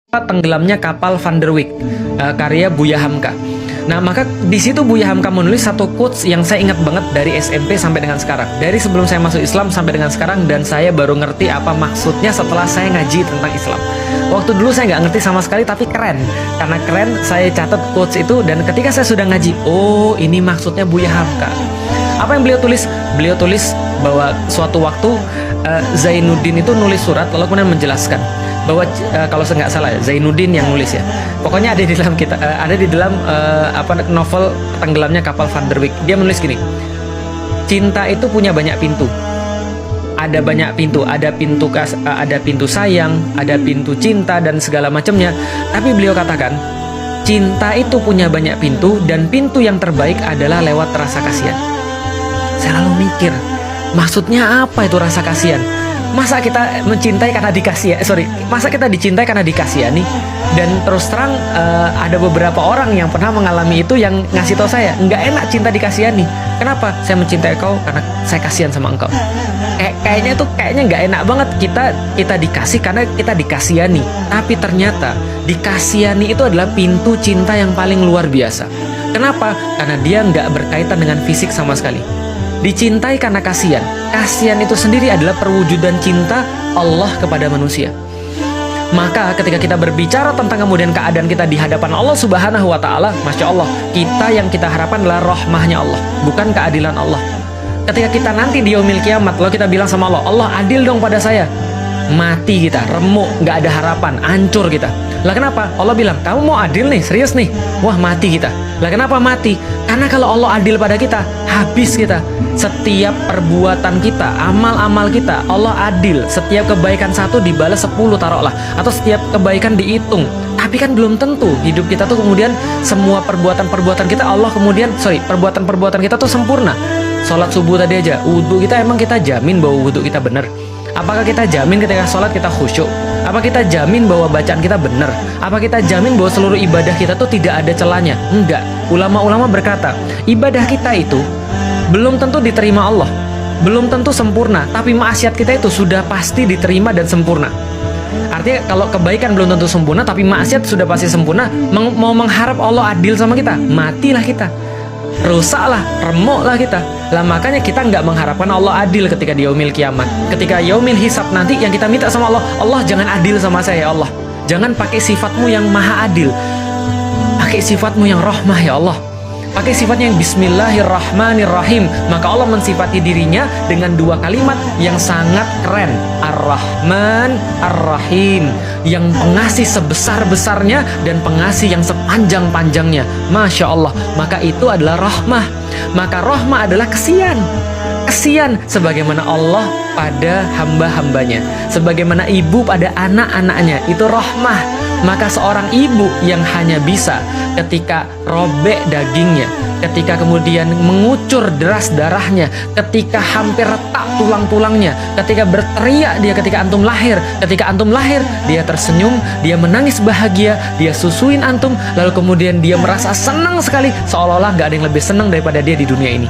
Tenggelamnya Kapal Van der Wijk, karya Buya Hamka. Nah, maka di situ Buya Hamka menulis satu quotes yang saya ingat banget dari SMP sampai dengan sekarang. Dari sebelum saya masuk Islam sampai dengan sekarang, dan saya baru ngerti apa maksudnya setelah saya ngaji tentang Islam. Waktu dulu saya nggak ngerti sama sekali, tapi keren. Karena keren, saya catat quotes itu, dan ketika saya sudah ngaji, oh ini maksudnya Buya Hamka. Apa yang beliau tulis? Beliau tulis bahwa suatu waktu Zainuddin itu nulis surat, lalu kemudian menjelaskan bahwa kalau saya nggak salah Zainuddin yang nulis ya. Pokoknya ada di dalam novel Tenggelamnya Kapal Van der Wijk. Dia menulis gini. Cinta itu punya banyak pintu. Ada banyak pintu, ada pintu sayang, ada pintu cinta dan segala macamnya. Tapi beliau katakan, cinta itu punya banyak pintu dan pintu yang terbaik adalah lewat rasa kasihan. Saya lalu mikir, maksudnya apa itu rasa kasihan? Masa kita mencintai karena masa kita dicintai karena dikasihani? Dan terus terang ada beberapa orang yang pernah mengalami itu yang ngasih tahu saya, nggak enak cinta dikasihani. Kenapa? Saya mencintai kau karena saya kasihan sama engkau. Kayaknya nggak enak banget kita dikasih karena kita dikasihani. Tapi ternyata dikasihani itu adalah pintu cinta yang paling luar biasa. Kenapa? Karena dia nggak berkaitan dengan fisik sama sekali. Dicintai karena kasihan. Kasihan itu sendiri adalah perwujudan cinta Allah kepada manusia. Maka ketika kita berbicara tentang kemudian keadaan kita di hadapan Allah Subhanahu wa Ta'ala, Masya Allah, yang kita harapkan adalah rahmahnya Allah, bukan keadilan Allah. Ketika kita nanti di yaumil kiamat, lalu kita bilang sama Allah, Allah adil dong pada saya. Mati kita, remuk, nggak ada harapan, hancur kita. Lah kenapa? Allah bilang, kamu mau adil nih, serius nih. Wah, mati kita. Lah kenapa mati? Karena kalau Allah adil pada kita, habis kita. Setiap perbuatan kita, amal-amal kita, Allah adil. Setiap kebaikan satu dibalas 10 taruhlah. Atau setiap kebaikan dihitung. Tapi kan belum tentu hidup kita tuh kemudian semua perbuatan-perbuatan kita perbuatan-perbuatan kita tuh sempurna. Sholat subuh tadi aja, wudhu kita emang kita jamin bahwa wudhu kita benar? Apakah kita jamin ketika sholat kita khusyuk? Apa kita jamin bahwa bacaan kita benar? Apa kita jamin bahwa seluruh ibadah kita tuh tidak ada celahnya? Enggak. Ulama-ulama berkata, ibadah kita itu belum tentu diterima Allah, belum tentu sempurna, tapi maksiat kita itu sudah pasti diterima dan sempurna. Artinya kalau kebaikan belum tentu sempurna, tapi maksiat sudah pasti sempurna. Mau mengharap Allah adil sama kita, matilah kita, rusaklah, remuklah kita. Lah makanya kita nggak mengharapkan Allah adil ketika di yaumil kiamat. Ketika yaumil hisab nanti yang kita minta sama Allah, Allah jangan adil sama saya ya Allah. Jangan pakai sifatmu yang maha adil. Pakai sifatmu yang rahmah ya Allah. Pakai sifatnya yang Bismillahirrahmanirrahim. Maka Allah mensifati dirinya dengan dua kalimat yang sangat keren. Ar-Rahman, Ar-Rahim. Yang pengasih sebesar-besarnya dan pengasih yang sepanjang-panjangnya. Masya Allah. Maka itu adalah rahmah. Maka rahmah adalah kesian. Kesian sebagaimana Allah pada hamba-hambanya, sebagaimana ibu pada anak-anaknya, itu rahmah. Maka seorang ibu yang hanya bisa ketika robek dagingnya, ketika kemudian mengucur deras darahnya, ketika hampir retak tulang-tulangnya, ketika berteriak dia ketika antum lahir dia tersenyum, dia menangis bahagia, dia susuin antum, lalu kemudian dia merasa senang sekali, seolah-olah gak ada yang lebih senang daripada dia di dunia ini.